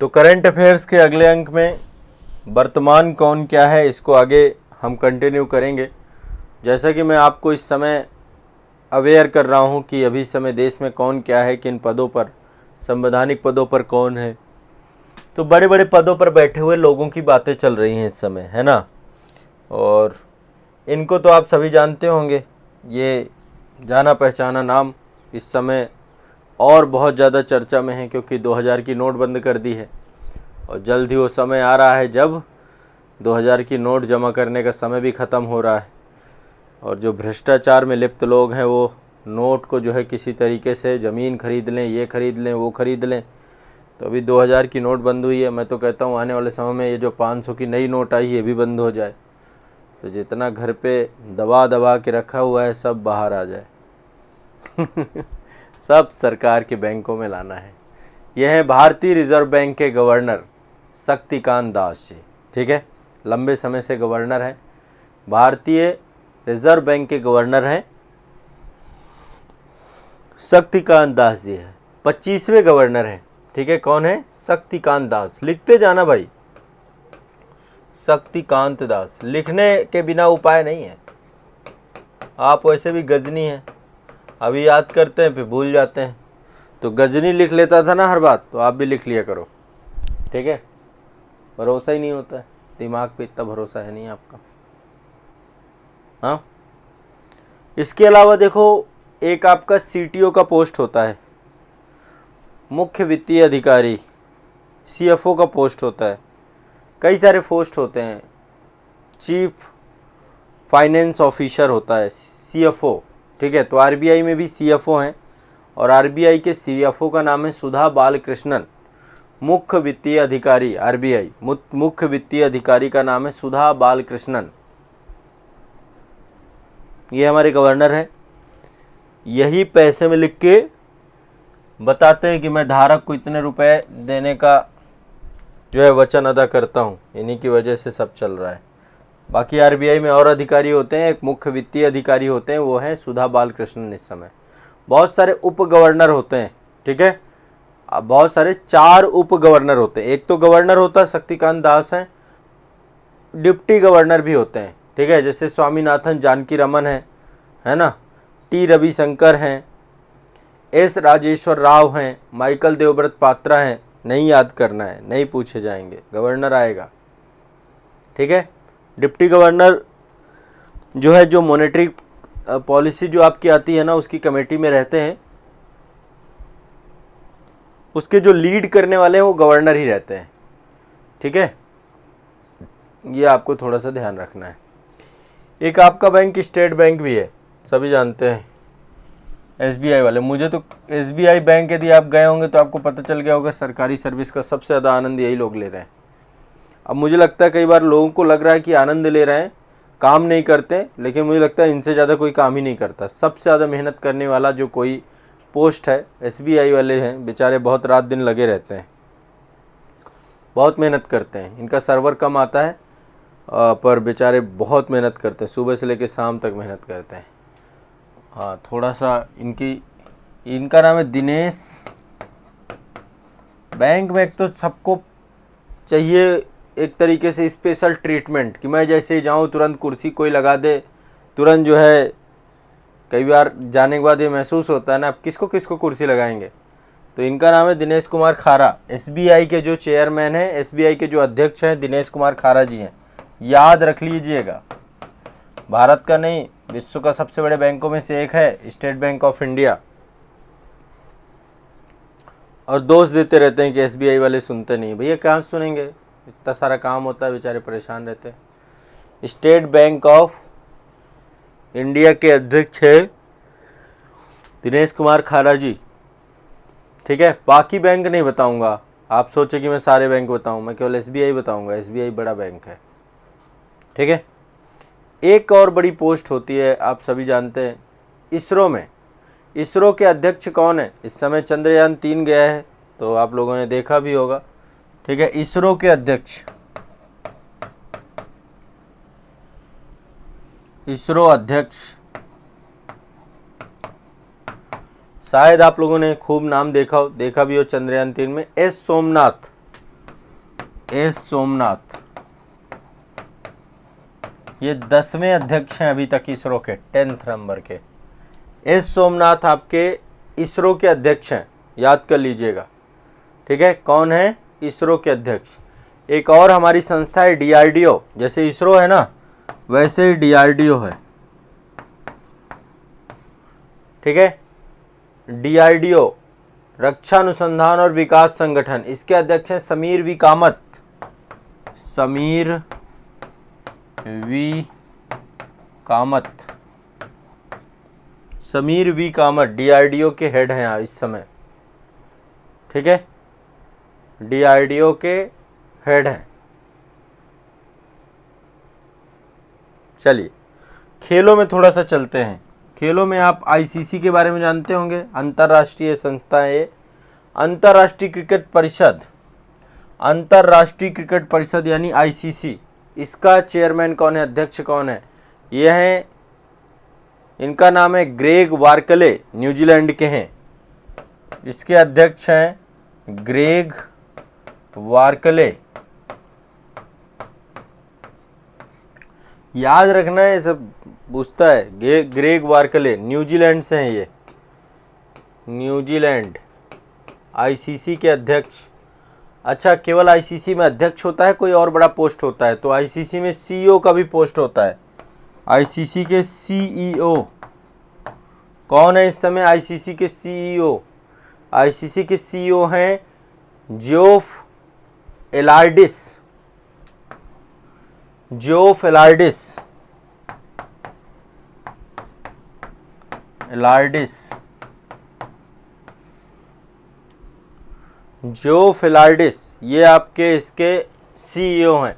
तो current affairs के अगले अंक में वर्तमान कौन क्या है इसको आगे हम कंटिन्यू करेंगे। जैसा कि मैं आपको इस समय अवेयर कर रहा हूं कि अभी समय देश में कौन क्या है, किन पदों पर, संवैधानिक पदों पर कौन है, तो बड़े बड़े पदों पर बैठे हुए लोगों की बातें चल रही हैं इस समय, है ना। और इनको तो आप सभी जानते होंगे, ये जाना पहचाना नाम इस समय और बहुत ज़्यादा चर्चा में है, क्योंकि 2000 की नोट बंद कर दी है और जल्द ही वो समय आ रहा है जब 2000 की नोट जमा करने का समय भी ख़त्म हो रहा है। और जो भ्रष्टाचार में लिप्त लोग हैं वो नोट को जो है किसी तरीके से ज़मीन खरीद लें, ये खरीद लें, वो खरीद लें। तो अभी 2000 की नोट बंद हुई है, मैं तो कहता हूँ आने वाले समय में ये जो 500 की नई नोट आई है ये भी बंद हो जाए, तो जितना घर पे दबा दबा के रखा हुआ है सब बाहर आ जाए। सब सरकार के बैंकों में लाना है। यह है भारतीय रिजर्व बैंक के गवर्नर शक्तिकांत दास जी, ठीक है। लंबे समय से गवर्नर हैं, भारतीय रिजर्व बैंक के गवर्नर हैं शक्तिकांत दास जी हैं, 25वें गवर्नर हैं, ठीक है। कौन है? शक्तिकांत दास। लिखते जाना भाई, शक्तिकांत दास। लिखने के बिना उपाय नहीं है। आप वैसे भी गजनी हैं, अभी याद करते हैं फिर भूल जाते हैं। तो गजनी लिख लेता था ना हर बात, तो आप भी लिख लिया करो, ठीक है। भरोसा ही नहीं होता है, दिमाग पे इतना भरोसा है नहीं आपका। हाँ, इसके अलावा देखो एक आपका सीटीओ का पोस्ट होता है, मुख्य वित्तीय अधिकारी, सीएफओ का पोस्ट होता है, कई सारे पोस्ट होते हैं, चीफ फाइनेंस ऑफिसर होता है सीएफओ, ठीक है। तो आरबीआई में भी सीएफओ हैं और आरबीआई के सीएफओ का नाम है सुधा बालकृष्णन। मुख्य वित्तीय अधिकारी आरबीआई, मुख्य वित्तीय अधिकारी का नाम है सुधा बालकृष्णन। ये हमारे गवर्नर है। यही पैसे में लिख के बताते हैं कि मैं धारक को इतने रुपए देने का जो है वचन अदा करता हूँ। इन्हीं की वजह से सब चल रहा है। बाकी आरबीआई में और अधिकारी होते हैं, एक मुख्य वित्तीय अधिकारी होते हैं, वो है सुधा बालकृष्णन इस समय। बहुत सारे उप गवर्नर होते हैं, ठीक है। अब बहुत सारे 4 उप गवर्नर होते हैं। एक तो गवर्नर होता है शक्तिकांत दास हैं, डिप्टी गवर्नर भी होते हैं, ठीक है। जैसे स्वामीनाथन जानकी रमन है ना, टी रविशंकर हैं, एस राजेश्वर राव हैं, माइकल देवव्रत पात्रा हैं। नहीं याद करना है, नहीं पूछे जाएंगे, गवर्नर आएगा, ठीक है। डिप्टी गवर्नर जो है, जो मॉनेटरी पॉलिसी जो आपकी आती है ना, उसकी कमेटी में रहते हैं। उसके जो लीड करने वाले हैं वो गवर्नर ही रहते हैं, ठीक है। ये आपको थोड़ा सा ध्यान रखना है। एक आपका बैंक स्टेट बैंक भी है, सभी जानते हैं, एसबीआई वाले। मुझे तो एसबीआई बैंक यदि आप गए होंगे तो आपको पता चल गया होगा, सरकारी सर्विस का सबसे ज़्यादा आनंद यही लोग ले रहे हैं। अब मुझे लगता है कई बार लोगों को लग रहा है कि आनंद ले रहे हैं, काम नहीं करते, लेकिन मुझे लगता है इनसे ज़्यादा कोई काम ही नहीं करता। सबसे ज़्यादा मेहनत करने वाला जो कोई पोस्ट है, एसबीआई वाले हैं। बेचारे बहुत रात दिन लगे रहते हैं, बहुत मेहनत करते हैं। इनका सर्वर कम आता है पर बेचारे बहुत मेहनत करते हैं, सुबह से लेकर शाम तक मेहनत करते हैं। हाँ, थोड़ा सा इनका नाम है दिनेश। बैंक में एक तो सबको चाहिए एक तरीके से स्पेशल ट्रीटमेंट, कि मैं जैसे जाऊं तुरंत कुर्सी कोई लगा दे, तुरंत जो है। कई बार जाने के बाद ये महसूस होता है ना, आप किसको किसको कुर्सी लगाएंगे। तो इनका नाम है दिनेश कुमार खारा। एसबीआई के जो चेयरमैन हैं, एसबीआई के जो अध्यक्ष हैं, दिनेश कुमार खारा जी हैं। याद रख लीजिएगा, भारत का नहीं विश्व का सबसे बड़े बैंकों में से एक है स्टेट बैंक ऑफ इंडिया। और दोष देते रहते हैं कि एसबीआई वाले सुनते नहीं। भैया कहाँ सुनेंगे, इतना सारा काम होता है, बेचारे परेशान रहते हैं। स्टेट बैंक ऑफ इंडिया के अध्यक्ष है दिनेश कुमार खारा जी, ठीक है। बाकी बैंक नहीं बताऊंगा, आप सोचे कि मैं सारे बैंक बताऊं, मैं केवल एसबीआई बताऊंगा। एसबीआई बड़ा बैंक है, ठीक है। एक और बड़ी पोस्ट होती है, आप सभी जानते हैं, इसरो में। इसरो के अध्यक्ष कौन है? इस समय चंद्रयान 3 गया है, तो आप लोगों ने देखा भी होगा, ठीक है। इसरो के अध्यक्ष, इसरो अध्यक्ष, शायद आप लोगों ने खूब नाम देखा भी हो चंद्रयान 3 में, एस सोमनाथ। एस सोमनाथ, ये 10वें अध्यक्ष हैं अभी तक इसरो के, 10th नंबर के। एस सोमनाथ आपके इसरो के अध्यक्ष हैं, याद कर लीजिएगा। ठीक है, कौन है? इसरो के अध्यक्ष। एक और हमारी संस्था है डीआरडीओ, जैसे इसरो है ना वैसे ही डीआरडीओ है। ठीक है, डीआरडीओ रक्षा अनुसंधान और विकास संगठन, इसके अध्यक्ष हैं Sameer V Kamat. Sameer V Kamat, Sameer V Kamat DRDO के हेड हैं इस समय। ठीक है, डीआरडीओ के हेड हैं। चलिए खेलों में थोड़ा सा चलते हैं। खेलों में आप आईसीसी के बारे में जानते होंगे, अंतर्राष्ट्रीय संस्था है ये। अंतर्राष्ट्रीय क्रिकेट परिषद, अंतर्राष्ट्रीय क्रिकेट परिषद यानी आईसीसी, इसका चेयरमैन कौन है, अध्यक्ष कौन है? ये हैं, इनका नाम है ग्रेग वार्कले, न्यूजीलैंड के हैं। इसके अध्यक्ष हैं ग्रेग वार्कले। याद रखना है, सब पूछता है। ग्रेग वार्कले न्यूजीलैंड से हैं ये, न्यूजीलैंड, आईसीसी के अध्यक्ष। अच्छा, केवल आईसीसी में अध्यक्ष होता है, कोई और बड़ा पोस्ट होता है? तो आईसीसी में सीईओ का भी पोस्ट होता है। आईसीसी के सीईओ कौन है इस समय? आईसीसी के सीईओ, आईसीसी के सीईओ हैं जियोफ एलार्डिस। जियोफ एलार्डिस, जियोफ एलार्डिस, ये आपके इसके सीईओ हैं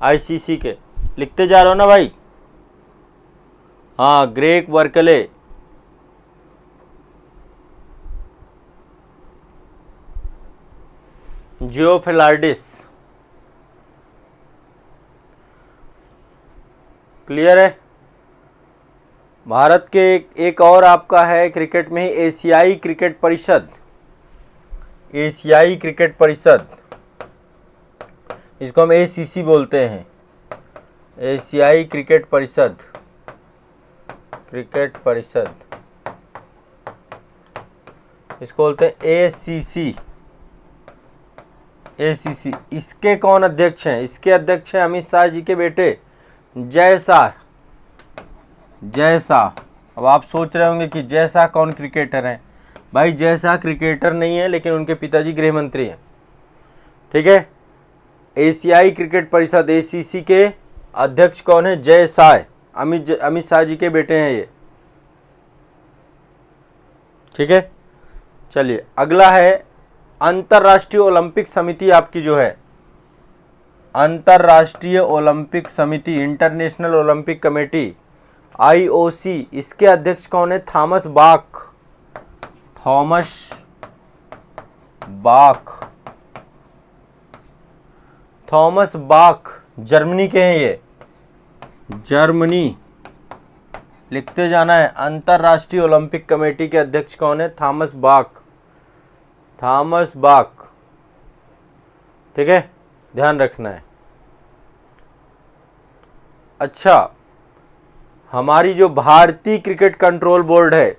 आईसीसी के। लिखते जा रहे हो ना भाई? हाँ, ग्रेग वार्कले, जियोफ एलार्डिस। क्लियर है? भारत के एक और आपका है क्रिकेट में ही, एशियाई क्रिकेट परिषद। एशियाई क्रिकेट परिषद, इसको हम एसीसी बोलते हैं, एशियाई क्रिकेट परिषद। क्रिकेट परिषद इसको बोलते हैं एसीसी। एसीसी, इसके कौन अध्यक्ष हैं? इसके अध्यक्ष हैं अमित शाह जी के बेटे जय शाह। जय शाह। अब आप सोच रहे होंगे कि जय शाह कौन क्रिकेटर हैं? भाई जय शाह क्रिकेटर नहीं है, लेकिन उनके पिताजी गृह मंत्री हैं। ठीक है, एशियाई क्रिकेट परिषद एसीसी के अध्यक्ष कौन है? जय शाह, अमित शाह जी के बेटे हैं ये। ठीक है, चलिए अगला है अंतर्राष्ट्रीय ओलंपिक समिति आपकी जो है, अंतर्राष्ट्रीय ओलंपिक समिति, इंटरनेशनल ओलंपिक कमेटी, आईओसी, इसके अध्यक्ष कौन है? थॉमस बाख। थॉमस बाख, थॉमस बाख जर्मनी के हैं ये, जर्मनी। लिखते जाना है। अंतर्राष्ट्रीय ओलंपिक कमेटी के अध्यक्ष कौन है? थॉमस बाख। थॉमस बाख। ठीक है, ध्यान रखना है। अच्छा, हमारी जो भारतीय क्रिकेट कंट्रोल बोर्ड है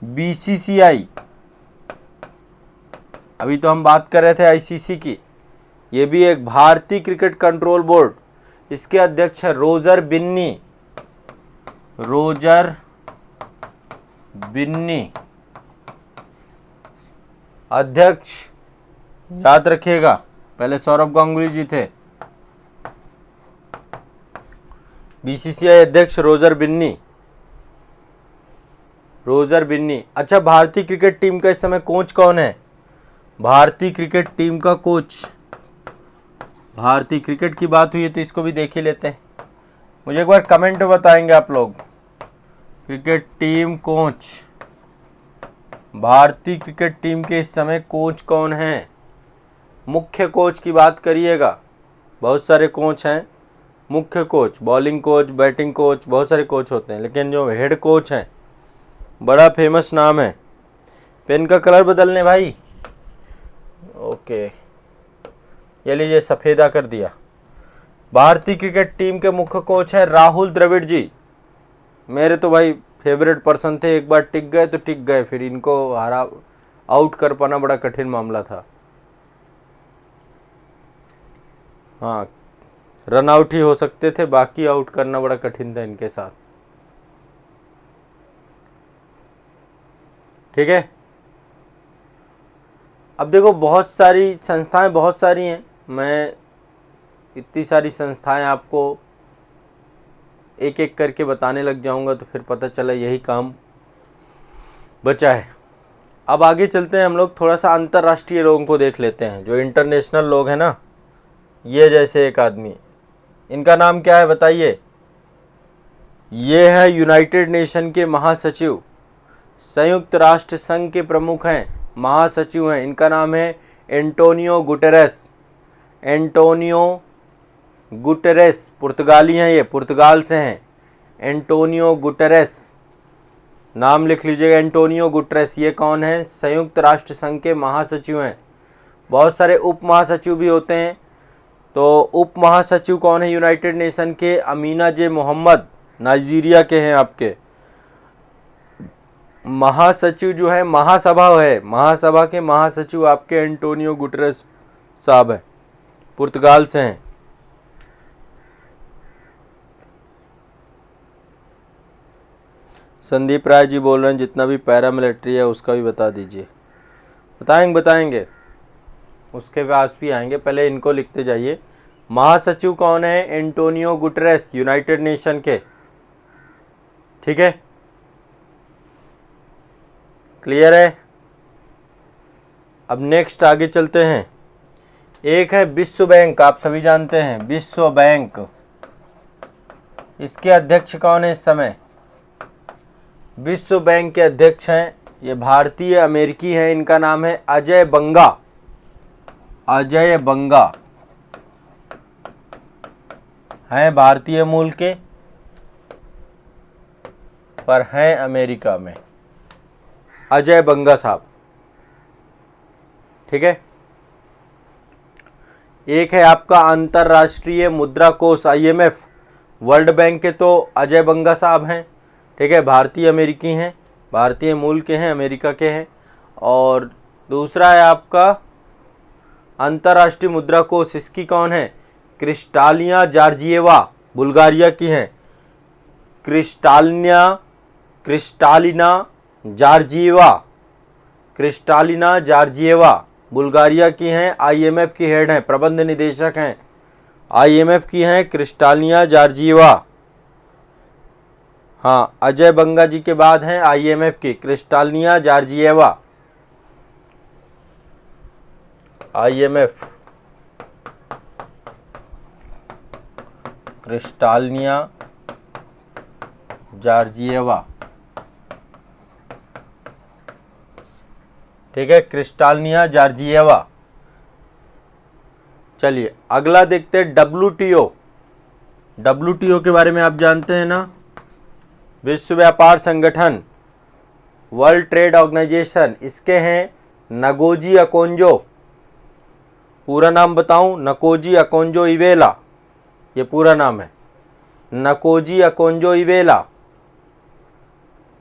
बीसीसीआई, अभी तो हम बात कर रहे थे आईसीसी की, ये भी एक भारतीय क्रिकेट कंट्रोल बोर्ड। इसके अध्यक्ष है रोजर बिन्नी। रोजर बिन्नी अध्यक्ष, याद रखिएगा, पहले सौरभ गांगुली जी थे। बीसीसीआई अध्यक्ष रोजर बिन्नी। रोजर बिन्नी। अच्छा, भारतीय क्रिकेट टीम का इस समय कोच कौन है? भारतीय क्रिकेट टीम का कोच, भारतीय क्रिकेट की बात हुई है तो इसको भी देख ही लेते हैं। मुझे एक बार कमेंट में बताएंगे आप लोग, क्रिकेट टीम कोच, भारतीय क्रिकेट टीम के इस समय कोच कौन है? मुख्य कोच की बात करिएगा, बहुत सारे कोच हैं। मुख्य coach, bowling coach, batting coach, बहुत सारे कोच होते हैं, लेकिन जो हेड कोच हैं, बड़ा फेमस नाम है। पेन का कलर बदलने भाई, ओके, ये लीजिए सफ़ेदा कर दिया। भारतीय क्रिकेट टीम के मुख्य कोच हैं राहुल द्रविड़ जी। मेरे तो भाई फेवरेट पर्सन थे, एक बार टिक गए तो टिक गए, फिर इनको हरा आउट कर पाना बड़ा कठिन मामला था। हाँ, रन आउट ही हो सकते थे, बाकी आउट करना बड़ा कठिन था इनके साथ। ठीक है, अब देखो बहुत सारी संस्थाएं बहुत सारी हैं, मैं इतनी सारी संस्थाएं आपको एक एक करके बताने लग जाऊंगा तो फिर पता चला यही काम बचा है। अब आगे चलते हैं, हम लोग थोड़ा सा अंतर्राष्ट्रीय लोगों को देख लेते हैं, जो इंटरनेशनल लोग हैं ना। ये जैसे एक आदमी, इनका नाम क्या है बताइए? ये है यूनाइटेड नेशन के महासचिव, संयुक्त राष्ट्र संघ के प्रमुख हैं, महासचिव हैं। इनका नाम है एंटोनियो गुटेरेस। एंटोनियो गुटेरेस, पुर्तगाली हैं, ये पुर्तगाल से हैं। एंटोनियो गुटेरेस, नाम लिख लीजिएगा, एंटोनियो गुटेरेस। ये कौन है? संयुक्त राष्ट्र संघ के महासचिव हैं। बहुत सारे उप महासचिव भी होते हैं, तो उप महासचिव कौन है यूनाइटेड नेशन के? अमीना जे मोहम्मद, नाइजीरिया के हैं आपके। महासचिव जो है, महासभा है, महासभा के महासचिव आपके एंटोनियो गुटेरेस साहब हैं, पुर्तगाल से हैं। संदीप राय जी बोल रहे हैं जितना भी पैरामिलिट्री है उसका भी बता दीजिए। बताएंगे उसके पास भी आएंगे, पहले इनको लिखते जाइए। महासचिव कौन है? एंटोनियो गुटेरेस, यूनाइटेड नेशन के। ठीक है, क्लियर है? अब नेक्स्ट आगे चलते हैं। एक है विश्व बैंक, आप सभी जानते हैं विश्व बैंक। इसके अध्यक्ष कौन है इस समय? विश्व बैंक के अध्यक्ष हैं, ये भारतीय अमेरिकी हैं, इनका नाम है अजय बंगा। अजय बंगा हैं भारतीय मूल के, पर हैं अमेरिका में। अजय बंगा साहब, ठीक है। एक है आपका अंतर्राष्ट्रीय मुद्रा कोष IMF, वर्ल्ड बैंक के तो अजय बंगा साहब हैं, ठीक है, भारतीय अमेरिकी हैं, भारतीय मूल के हैं, अमेरिका के हैं। और दूसरा है आपका अंतर्राष्ट्रीय मुद्रा कोष, इसकी कौन है? क्रिस्टालिना जॉर्जिएवा, बुल्गारिया की हैं। क्रिस्टालिना जॉर्जिएवा बुल्गारिया की हैं, IMF की हेड हैं, प्रबंध निदेशक हैं, IMF की हैं क्रिस्टालिना जॉर्जिएवा। हाँ, अजय बंगा जी के बाद हैं IMF की Kristalina Georgieva. IMF Kristalina Georgieva, ठीक है, क्रिस्टालिना जॉर्जिएवा। चलिए अगला देखते हैं WTO। WTO के बारे में आप जानते हैं ना, विश्व व्यापार संगठन, वर्ल्ड ट्रेड ऑर्गेनाइजेशन। इसके हैं नगोजी अकोंजो, पूरा नाम बताऊं? नकोजी अकोंजो इवेला, ये पूरा नाम है, नकोजी अकोंजो इवेला।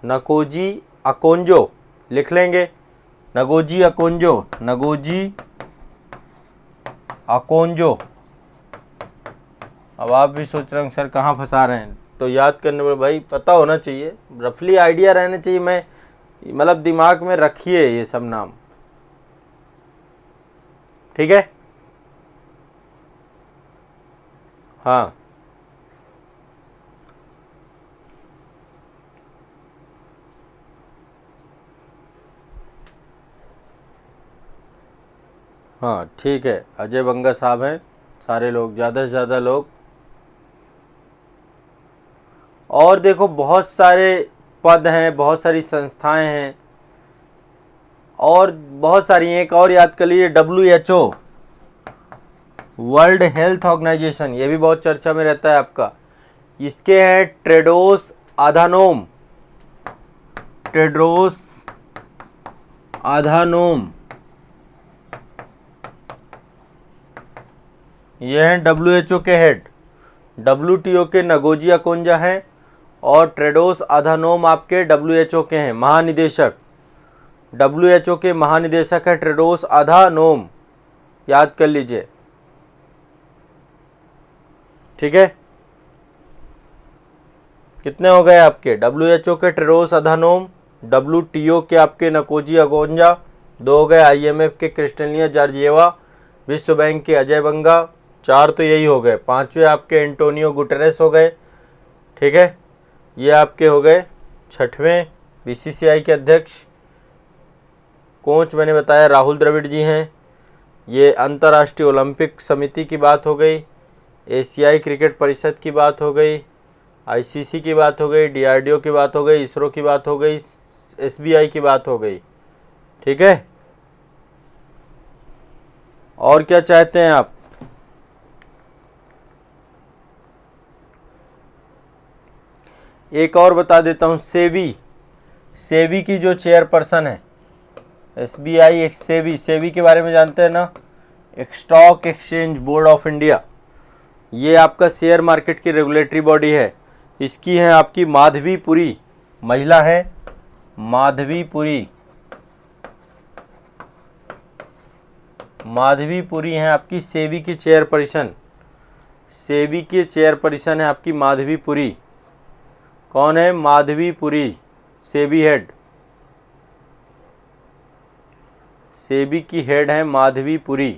नकोजी अकोंजो लिख लेंगे, नगोजी अकोंजो, नगोजी अकोंजो। अब आप भी सोच रहे हैं सर कहाँ फंसा रहे हैं, तो याद करने में भाई पता होना चाहिए, रफली आइडिया रहना चाहिए, मैं मतलब दिमाग में रखिए ये सब नाम, ठीक है। हाँ, हाँ ठीक है, अजय बंगा साहब हैं, सारे लोग, ज़्यादा से ज़्यादा लोग। और देखो बहुत सारे पद हैं, बहुत सारी संस्थाएं हैं, और बहुत सारी, एक और याद कर लीजिए WHO, वर्ल्ड हेल्थ ऑर्गेनाइजेशन, ये भी बहुत चर्चा में रहता है आपका। इसके हैं टेड्रोस अधानोम, टेड्रोस अधानोम, ये हैं WHO के हेड, WTO के नगोजिया कोंजा हैं और टेड्रोस अधानोम आपके WHO के हैं महानिदेशक। WHO के महानिदेशक है टेड्रोस अधानोम, याद कर लीजिए, ठीक है। कितने हो गए आपके? WHO के टेड्रोस अधानोम, WTO के आपके नकोजिया कोंजा, 2 हो गए। IMF के क्रिस्टलिना जॉर्जिएवा, विश्व बैंक के अजय बंगा, 4 तो यही हो गए। 5वें आपके एंटोनियो गुटेरेस हो गए, ठीक है। ये आपके हो गए। 6वें BCCI के अध्यक्ष, कोच मैंने बताया राहुल द्रविड़ जी हैं। ये अंतर्राष्ट्रीय ओलंपिक समिति की बात हो गई, एशियाई क्रिकेट परिषद की बात हो गई, ICC की बात हो गई, DRDO की बात हो गई, इसरो की बात हो गई, SBI की बात हो गई, ठीक है। और क्या चाहते हैं आप? एक और बता देता हूं, सेबी की जो चेयरपर्सन है, SBI एक सेबी के बारे में जानते हैं ना, एक stock exchange board of India. ये आपका शेयर मार्केट की रेगुलेटरी बॉडी है। इसकी है आपकी माधवी पुरी, महिला है माधवी पुरी हैं आपकी सेबी की चेयरपर्सन। सेबी की चेयरपर्सन है आपकी माधवी पुरी। कौन है? माधवी पुरी, सेबी हेड। सेबी की हेड है माधवी पुरी,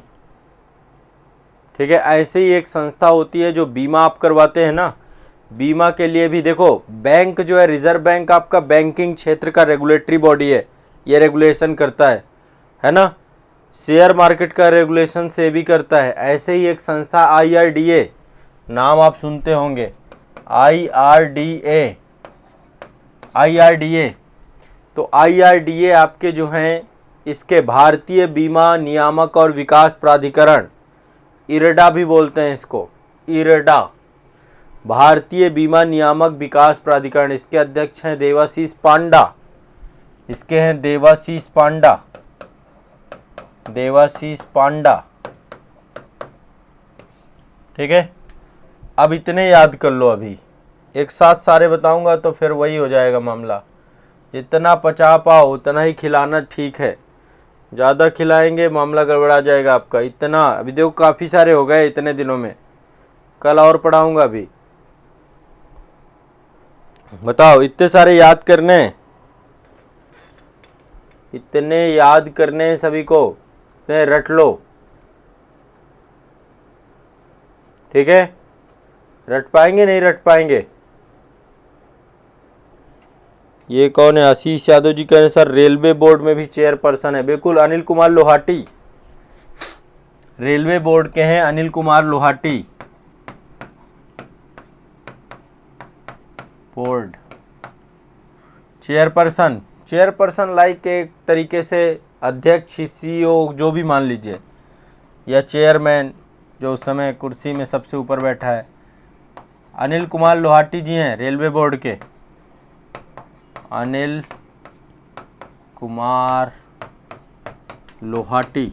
ठीक है। ऐसे ही एक संस्था होती है जो बीमा आप करवाते हैं ना, बीमा के लिए भी देखो, बैंक जो है रिजर्व बैंक आपका बैंकिंग क्षेत्र का रेगुलेटरी बॉडी है, ये रेगुलेशन करता है ना। शेयर मार्केट का रेगुलेशन सेबी करता है। ऐसे ही एक संस्था IRDA, नाम आप सुनते होंगे, IRDA। तो IRDA आपके जो हैं, इसके भारतीय बीमा नियामक और विकास प्राधिकरण, IRDA भी बोलते हैं इसको, IRDA, भारतीय बीमा नियामक विकास प्राधिकरण। इसके अध्यक्ष हैं देवाशीष पांडा। इसके हैं देवाशीष पांडा, ठीक है। अब इतने याद कर लो, अभी एक साथ सारे बताऊंगा तो फिर वही हो जाएगा मामला। जितना पचा पाओ उतना ही खिलाना ठीक है, ज़्यादा खिलाएंगे मामला गड़बड़ा जाएगा आपका। इतना अभी देखो काफ़ी सारे हो गए इतने दिनों में, कल और पढ़ाऊंगा अभी। बताओ, इतने सारे याद करने, इतने याद करने सभी को, इतने रट लो, ठीक है। रट पाएंगे? नहीं रट पाएंगे? ये कौन है? आशीष यादव जी कह रहे हैं सर रेलवे बोर्ड में भी चेयरपर्सन है। बिल्कुल, अनिल कुमार लोहाटी, रेलवे बोर्ड के हैं Anil Kumar Lohati, board chairperson like एक तरीके से अध्यक्ष, CEO जो भी मान लीजिए, या चेयरमैन जो उस समय कुर्सी में सबसे ऊपर बैठा है। अनिल कुमार लोहाटी जी हैं रेलवे बोर्ड के, अनिल कुमार लोहाटी,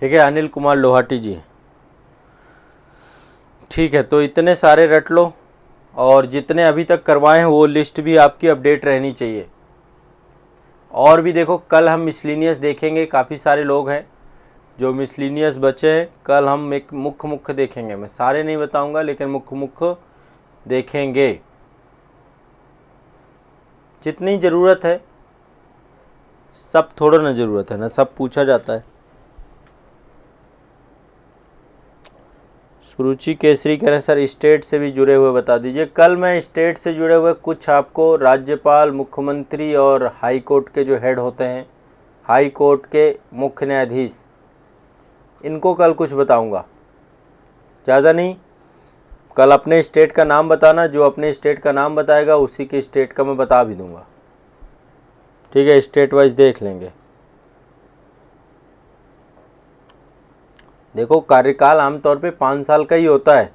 ठीक है, अनिल कुमार लोहाटी जी, ठीक है। तो इतने सारे रट लो, और जितने अभी तक करवाए हैं वो लिस्ट भी आपकी अपडेट रहनी चाहिए। और भी देखो, कल हम मिसलिनियस देखेंगे, काफ़ी सारे लोग हैं जो मिसलिनियस बचे हैं। कल हम एक मुख्य देखेंगे, मैं सारे नहीं बताऊंगा लेकिन मुख्य देखेंगे, जितनी ज़रूरत है। सब थोड़ा ना ज़रूरत है ना, सब पूछा जाता है। सुरुचि केसरी कह रहे हैं सर स्टेट से भी जुड़े हुए बता दीजिए। कल मैं स्टेट से जुड़े हुए कुछ आपको राज्यपाल, मुख्यमंत्री और हाई कोर्ट के जो हेड होते हैं, हाई कोर्ट के मुख्य न्यायाधीश, इनको कल कुछ बताऊंगा, ज़्यादा नहीं। कल अपने स्टेट का नाम बताना, जो अपने स्टेट का नाम बताएगा उसी के स्टेट का मैं बता भी दूंगा, ठीक है। स्टेट वाइज देख लेंगे। देखो, कार्यकाल आमतौर पे 5 साल का ही होता है,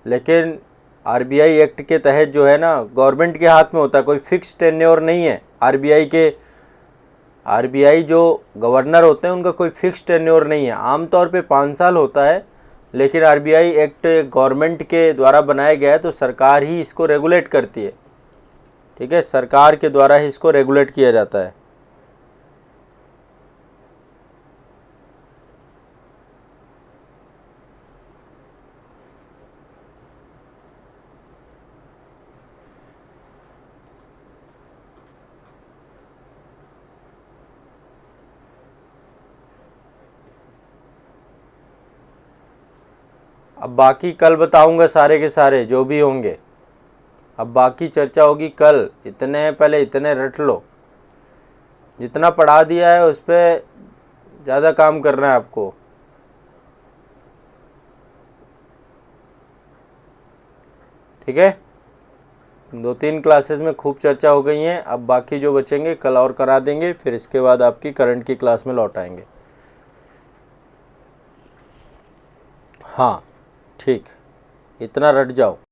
लेकिन RBI एक्ट के तहत जो है ना, गवर्नमेंट के हाथ में होता है, कोई फिक्स टेन्योर नहीं है RBI के आरबीआई जो गवर्नर होते हैं उनका कोई फिक्स टेन्योर नहीं है, आमतौर पे 5 साल होता है, लेकिन आरबीआई एक्ट गवर्नमेंट के द्वारा बनाया गया है तो सरकार ही इसको रेगुलेट करती है। ठीक है, सरकार के द्वारा ही इसको रेगुलेट किया जाता है। अब बाकी कल बताऊंगा सारे के सारे जो भी होंगे। अब बाकी चर्चा होगी कल। इतने पहले इतने रट लो, जितना पढ़ा दिया है उस पर ज़्यादा काम करना है आपको। ठीक है, 2-3 क्लासेस में खूब चर्चा हो गई हैं। अब बाकी जो बचेंगे कल और करा देंगे, फिर इसके बाद आपकी करंट की क्लास में लौट आएंगे। हाँ ठीक, इतना रट जाओ।